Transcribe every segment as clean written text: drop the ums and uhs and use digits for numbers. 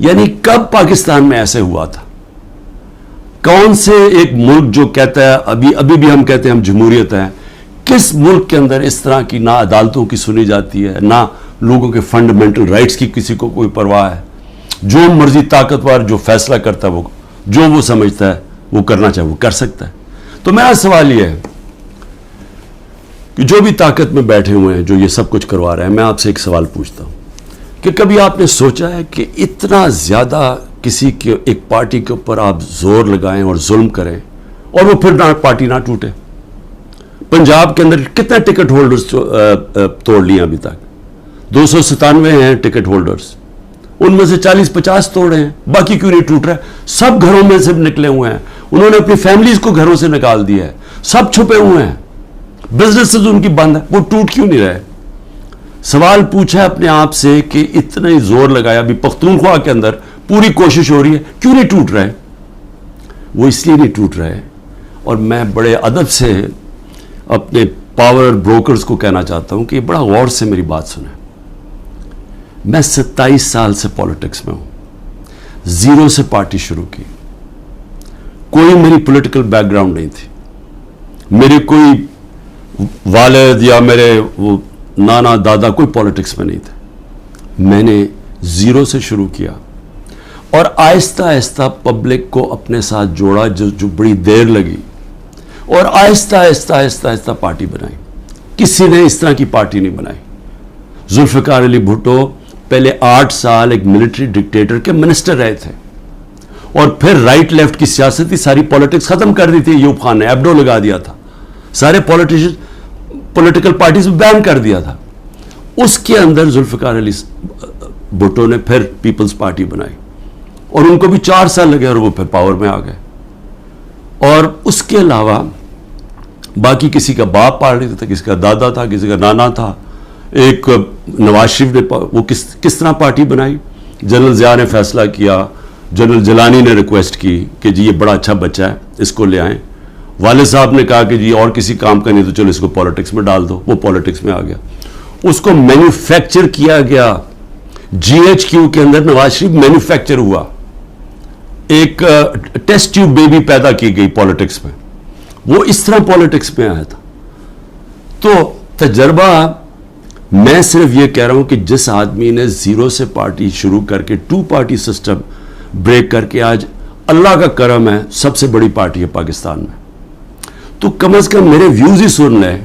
یعنی کب پاکستان میں ایسے ہوا تھا؟ کون سے ایک ملک جو کہتا ہے ابھی بھی ہم کہتے ہیں ہم جمہوریت ہیں، کس ملک کے اندر اس طرح کی نہ عدالتوں کی سنی جاتی ہے، نہ لوگوں کے فنڈامنٹل رائٹس کی کسی کو کوئی پرواہ ہے؟ جو مرضی طاقتور جو فیصلہ کرتا ہے، وہ جو وہ سمجھتا ہے وہ کرنا چاہے وہ کر سکتا ہے. تو میرا سوال یہ ہے کہ جو بھی طاقت میں بیٹھے ہوئے ہیں، جو یہ سب کچھ کروا رہے ہیں، میں آپ سے ایک سوال پوچھتا ہوں کہ کبھی آپ نے سوچا ہے کہ اتنا زیادہ کسی کے ایک پارٹی کے اوپر آپ زور لگائیں اور ظلم کریں اور وہ پھر پارٹی نہ ٹوٹے؟ پنجاب کے اندر کتنے ٹکٹ ہولڈرز توڑ لیے ابھی تک؟ 297 ہیں ٹکٹ ہولڈرز، ان میں سے 40-50 توڑے ہیں، باقی کیوں نہیں ٹوٹ رہا ہے؟ سب گھروں میں سے نکلے ہوئے ہیں، انہوں نے اپنی فیملیز کو گھروں سے نکال دیا ہے، سب چھپے ہوئے ہیں، بزنسز ان کی بند ہے، وہ ٹوٹ کیوں نہیں رہے؟ سوال پوچھا اپنے آپ سے کہ اتنا ہی زور لگایا، ابھی پختونخوا کے اندر پوری کوشش ہو رہی ہے، کیوں نہیں ٹوٹ رہے؟ وہ اس لیے نہیں ٹوٹ رہے. اور میں بڑے ادب سے اپنے پاور بروکرز کو کہنا چاہتا ہوں کہ بڑا غور سے میری بات سنیں. میں 27 سال سے پولیٹکس میں ہوں، زیرو سے پارٹی شروع کی، کوئی میری پولیٹیکل بیک گراؤنڈ نہیں تھی، میری کوئی والد یا میرے وہ نانا دادا کوئی پولیٹکس میں نہیں تھے. میں نے زیرو سے شروع کیا اور آہستہ آہستہ پبلک کو اپنے ساتھ جوڑا، جو بڑی دیر لگی، اور آہستہ آہستہ آہستہ آہستہ پارٹی بنائی. کسی نے اس طرح کی پارٹی نہیں بنائی. ذوالفقار علی بھٹو پہلے 8 سال ایک ملٹری ڈکٹیٹر کے منسٹر رہے تھے، اور پھر رائٹ لیفٹ کی سیاست تھی، ساری پولیٹکس ختم کر دی تھی. ایوب خان نے ایبڈو لگا دیا تھا، سارے پولیٹیکل پارٹیز بین کر دیا تھا. اس کے اندر ذوالفقار علی بھٹو نے پھر پیپلز پارٹی بنائی، اور ان کو بھی 4 سال لگے اور وہ پھر پاور میں آ گئے. اور اس کے علاوہ باقی کسی کا باپ پارٹی تھا، کسی کا دادا تھا، کسی کا نانا تھا. ایک نواز شریف نے وہ کس طرح پارٹی بنائی؟ جنرل ضیاء نے فیصلہ کیا، جنرل جیلانی نے ریکویسٹ کی کہ جی یہ بڑا اچھا بچہ ہے، اس کو لے آئیں. والد صاحب نے کہا کہ جی اور کسی کام کا نہیں تو چلو اس کو پولیٹکس میں ڈال دو. وہ پولیٹکس میں آ گیا. اس کو مینوفیکچر کیا گیا. جی ایچ کیو کے اندر نواز شریف مینوفیکچر ہوا، ایک ٹیسٹ ٹیوب بیبی پیدا کی گئی پولیٹکس میں. وہ اس طرح پولیٹکس میں آیا تھا. تو تجربہ، میں صرف یہ کہہ رہا ہوں کہ جس آدمی نے زیرو سے پارٹی شروع کر کے 2 پارٹی سسٹم بریک کر کے آج اللہ کا کرم ہے سب سے بڑی پارٹی ہے پاکستان میں، تو کم از کم میرے ویوز ہی سن لیں.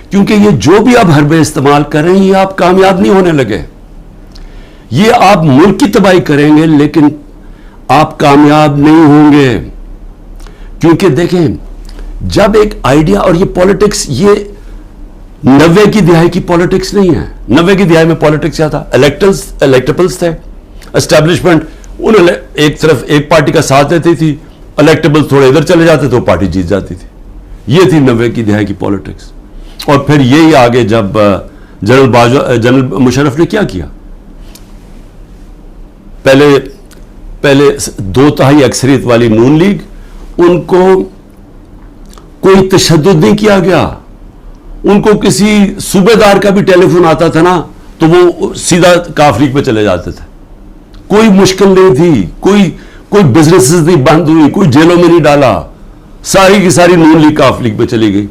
کیونکہ یہ جو بھی آپ حربے استعمال کر رہے ہیں یہ آپ کامیاب نہیں ہونے لگے. یہ آپ ملک کی تباہی کریں گے لیکن آپ کامیاب نہیں ہوں گے. کیونکہ دیکھیں، جب ایک آئیڈیا، اور یہ پولیٹکس یہ 90 کی دہائی کی پولیٹکس نہیں ہے. 90 کی دہائی میں پولیٹکس کیا تھا؟ الیکٹیبلز تھے، اسٹیبلشمنٹ انہوں نے ایک طرف ایک پارٹی کا ساتھ دیتی تھی، الیکٹیبلز تھوڑے ادھر چلے جاتے تو پارٹی جیت جاتی تھی. یہ تھی 90 کی دہائی کی پولیٹکس. اور پھر یہی آگے جب جنرل مشرف نے کیا کیا، پہلے 2/3 اکثریت والی نون لیگ، ان کو کوئی تشدد نہیں کیا گیا. ان کو کسی صوبے دار کا بھی ٹیلی فون آتا تھا نا تو وہ سیدھا کاف لیگ پہ چلے جاتے تھے. کوئی مشکل نہیں تھی، کوئی بزنسز نہیں بند ہوئی، کوئی جیلوں میں نہیں ڈالا. ساری کی ساری نون لیگ کاف لیگ پہ چلی گئی.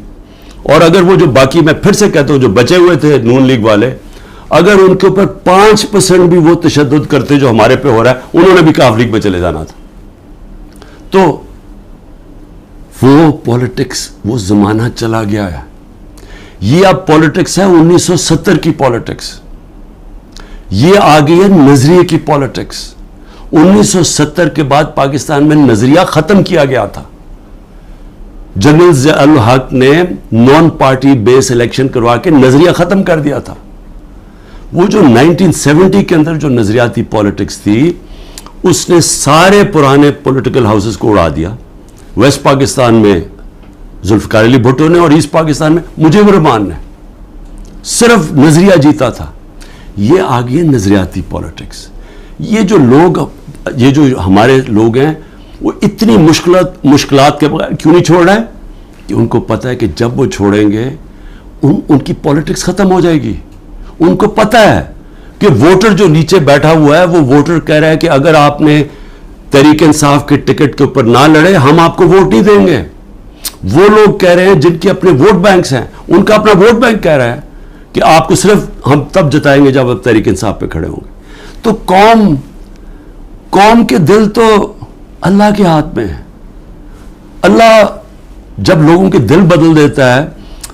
اور اگر وہ جو باقی، میں پھر سے کہتا ہوں، جو بچے ہوئے تھے نون لیگ والے، اگر ان کے اوپر 5% بھی وہ تشدد کرتے جو ہمارے پہ ہو رہا ہے، انہوں نے بھی کاف لیگ پہ چلے جانا تھا. تو وہ پولیٹکس، وہ زمانہ چلا گیا ہے. یہ اب پولیٹکس ہے 1970 کی پولیٹکس. یہ آ گئی ہے نظریے کی پولیٹکس. 1970 کے بعد پاکستان میں نظریہ ختم کیا گیا تھا. جنرل ضیاء الحق نے نان پارٹی بیس الیکشن کروا کے نظریہ ختم کر دیا تھا. وہ جو 1970 کے اندر جو نظریاتی پولیٹکس تھی، اس نے سارے پرانے پولیٹیکل ہاؤسز کو اڑا دیا. ویسٹ پاکستان میں ذوالفقار علی بھٹو نے، اور ایسٹ پاکستان میں مجیب الرحمان نے. صرف نظریہ جیتا تھا. یہ آ گئی نظریاتی پولیٹکس. یہ جو لوگ، یہ جو ہمارے لوگ ہیں، وہ اتنی مشکلات کے بغیر کیوں نہیں چھوڑ رہے ہیں؟ کہ ان کو پتہ ہے کہ جب وہ چھوڑیں گے ان کی پولیٹکس ختم ہو جائے گی. ان کو پتہ ہے کہ ووٹر جو نیچے بیٹھا ہوا ہے وہ ووٹر کہہ رہا ہے کہ اگر آپ نے تحریک انصاف کے ٹکٹ کے اوپر نہ لڑے ہم آپ کو ووٹ نہیں دیں گے. وہ لوگ کہہ رہے ہیں جن کے اپنے ووٹ بینکس ہیں, ان کا اپنا ووٹ بینک کہہ رہا ہے کہ آپ کو صرف ہم تب جتائیں گے جب آپ تحریک انصاف پہ کھڑے ہوں گے. تو قوم کے دل تو اللہ کے ہاتھ میں ہے. اللہ جب لوگوں کے دل بدل دیتا ہے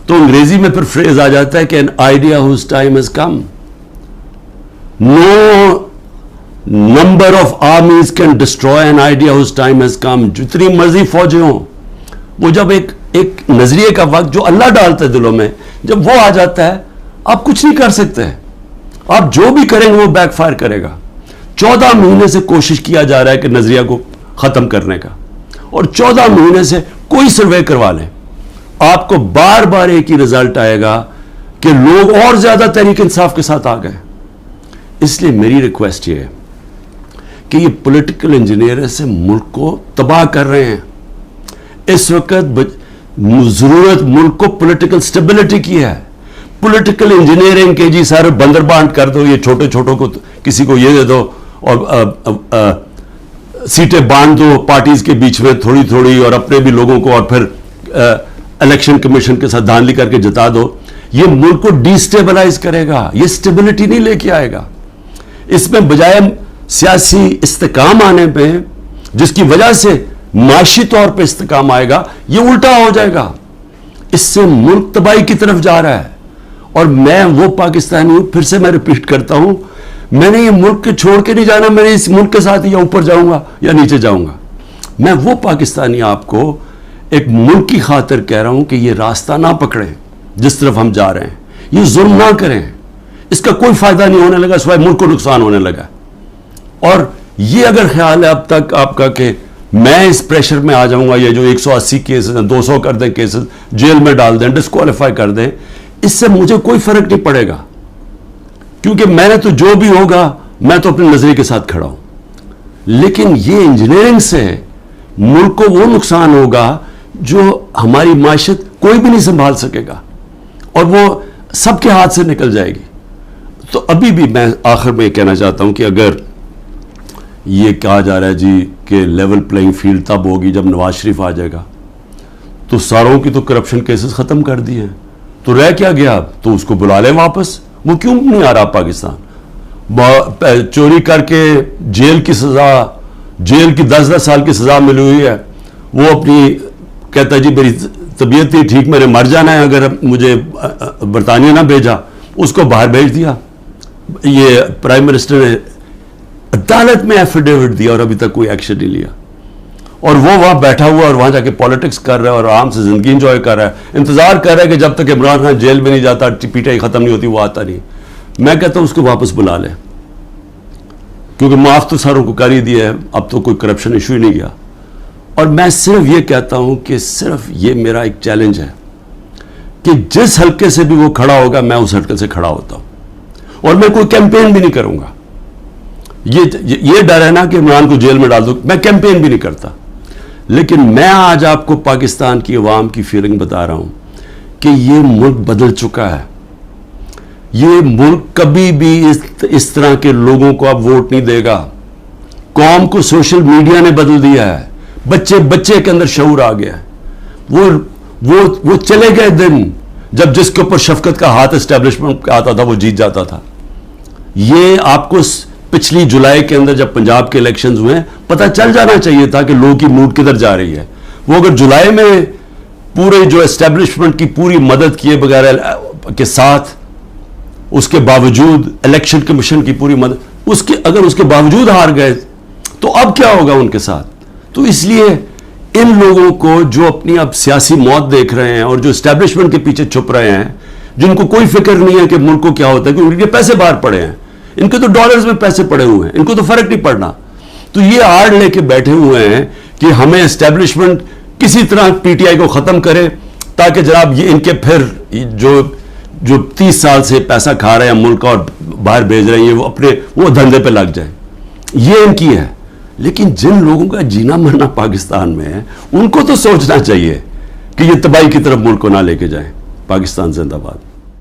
تو انگریزی میں پھر فریز آ جاتا ہے کہ an idea whose time has come. No number of armies can destroy an idea whose time has come. جتنی مرضی فوجیں ہوں, وہ جب ایک نظریے کا وقت جو اللہ ڈالتا ہے دلوں میں, جب وہ آ جاتا ہے آپ کچھ نہیں کر سکتے. آپ جو بھی کریں گے وہ بیک فائر کرے گا. 14 مہینے سے کوشش کیا جا رہا ہے کہ نظریہ کو ختم کرنے کا, اور 14 مہینے سے کوئی سروے کروا لیں, آپ کو بار بار ایک ہی رزلٹ آئے گا کہ لوگ اور زیادہ تحریک انصاف کے ساتھ آ گئے. اس لیے میری ریکویسٹ یہ ہے کہ یہ پولیٹیکل انجینئر سے ملک کو تباہ کر رہے ہیں. اس وقت ضرورت ملک کو پولیٹیکل سٹیبلٹی کی ہے. پولیٹیکل انجینئرنگ کے جی سارے بندر بانٹ کر دو, یہ چھوٹے چھوٹوں کو کسی کو یہ دے دو اور سیٹیں بانٹ دو پارٹیز کے بیچ میں تھوڑی تھوڑی, اور اپنے بھی لوگوں کو, اور پھر الیکشن کمیشن کے ساتھ دھاندلی کر کے جتا دو. یہ ملک کو ڈی سٹیبلائز کرے گا, یہ سٹیبلٹی نہیں لے کے آئے گا. اس میں بجائے سیاسی استحکام آنے پہ, جس کی وجہ سے معاشی طور پہ استحکام آئے گا, یہ الٹا ہو جائے گا. اس سے ملک تباہی کی طرف جا رہا ہے. اور میں وہ پاکستانی ہوں, پھر سے میں ریپیٹ کرتا ہوں, میں نے یہ ملک کے چھوڑ کے نہیں جانا, میں نے اس ملک کے ساتھ یا اوپر جاؤں گا یا نیچے جاؤں گا. میں وہ پاکستانی آپ کو ایک ملک کی خاطر کہہ رہا ہوں کہ یہ راستہ نہ پکڑیں جس طرف ہم جا رہے ہیں, یہ ظلم نہ کریں. اس کا کوئی فائدہ نہیں ہونے لگا سوائے ملک کو نقصان ہونے لگا. اور یہ اگر خیال ہے اب تک آپ کا کہ میں اس پریشر میں آ جاؤں گا, یہ جو 180 کیسز ہیں 200 کر دیں, کیسز جیل میں ڈال دیں, ڈسکوالیفائی کر دیں, اس سے مجھے کوئی فرق نہیں پڑے گا, کیونکہ میں نے تو جو بھی ہوگا میں تو اپنے نظریے کے ساتھ کھڑا ہوں. لیکن یہ انجینئرنگ سے ملک کو وہ نقصان ہوگا جو ہماری معیشت کوئی بھی نہیں سنبھال سکے گا, اور وہ سب کے ہاتھ سے نکل جائے گی. تو ابھی بھی میں آخر میں یہ کہنا چاہتا ہوں کہ اگر یہ کہا جا رہا ہے جی کہ لیول پلینگ فیلڈ تب ہوگی جب نواز شریف آ جائے گا, تو ساروں کی تو کرپشن کیسز ختم کر دیے ہیں, تو رہ کیا گیا اب؟ تو اس کو بلا لیں واپس. وہ کیوں نہیں آ رہا پاکستان؟ چوری کر کے جیل کی سزا, جیل کی 10 سال کی سزا ملی ہوئی ہے, وہ اپنی کہتا ہے جی میری طبیعت نہیں ٹھیک, میرے مر جانا ہے اگر مجھے برطانیہ نہ بھیجا, اس کو باہر بھیج دیا. یہ پرائم منسٹر نے عدالت میں ایفیڈیوٹ دیا اور ابھی تک کوئی ایکشن نہیں لیا, اور وہ وہاں بیٹھا ہوا اور وہاں جا کے پالیٹکس کر رہا ہے اور آرام سے زندگی انجوائے کر رہا ہے, انتظار کر رہا ہے کہ جب تک عمران خان جیل میں نہیں جاتا, پی ٹی آئی ختم نہیں ہوتی, وہ آتا نہیں. میں کہتا ہوں اس کو واپس بلا لیں, کیونکہ معاف تو ساروں کو کر ہی دیا ہے, اب تو کوئی کرپشن ایشو ہی نہیں گیا. اور میں صرف یہ کہتا ہوں کہ صرف یہ میرا ایک چیلنج ہے کہ جس حلقے سے بھی وہ کھڑا ہوگا میں اس حلقے سے کھڑا ہوتا ہوں, اور میں کوئی کیمپین بھی نہیں کروں گا. یہ ڈر ہے نا کہ عمران کو جیل میں ڈال دوں, میں کیمپین بھی نہیں کرتا. لیکن میں آج آپ کو پاکستان کی عوام کی فیلنگ بتا رہا ہوں کہ یہ ملک بدل چکا ہے. یہ ملک کبھی بھی اس طرح کے لوگوں کو اب ووٹ نہیں دے گا. قوم کو سوشل میڈیا نے بدل دیا ہے, بچے کے اندر شعور آ گیا ہے. وہ چلے گئے دن جب جس کے اوپر شفقت کا ہاتھ اسٹیبلشمنٹ کا آتا تھا وہ جیت جاتا تھا. یہ آپ کو پچھلی جولائی کے اندر جب پنجاب کے الیکشنز ہوئے پتہ چل جانا چاہیے تھا کہ لوگوں کی موڈ کدھر جا رہی ہے. وہ اگر جولائی میں پورے جو اسٹیبلشمنٹ کی پوری مدد کیے بغیر کے ساتھ, اس کے باوجود الیکشن کمیشن کی پوری مدد, اگر اس کے باوجود ہار گئے تو اب کیا ہوگا ان کے ساتھ؟ تو اس لیے ان لوگوں کو جو اپنی اب سیاسی موت دیکھ رہے ہیں اور جو اسٹیبلشمنٹ کے پیچھے چھپ رہے ہیں, جن کو کوئی فکر نہیں ہے کہ ملک کو کیا ہوتا ہے, کیونکہ ان کے پیسے باہر پڑے ہیں, ان کے تو ڈالرز میں پیسے پڑے ہوئے ہیں, ان کو تو فرق نہیں پڑنا. تو یہ آڑ لے کے بیٹھے ہوئے ہیں کہ ہمیں اسٹیبلشمنٹ کسی طرح پی ٹی آئی کو ختم کرے, تاکہ جناب یہ ان کے پھر جو 30 سال سے پیسہ کھا رہے ہیں ملک اور باہر بھیج رہے ہیں, وہ اپنے وہ دھندے پہ لگ جائیں. یہ ان کی ہے. لیکن جن لوگوں کا جینا مرنا پاکستان میں ہے, ان کو تو سوچنا چاہیے کہ یہ تباہی کی طرف ملک کو نہ لے کے جائیں. پاکستان زندہ باد.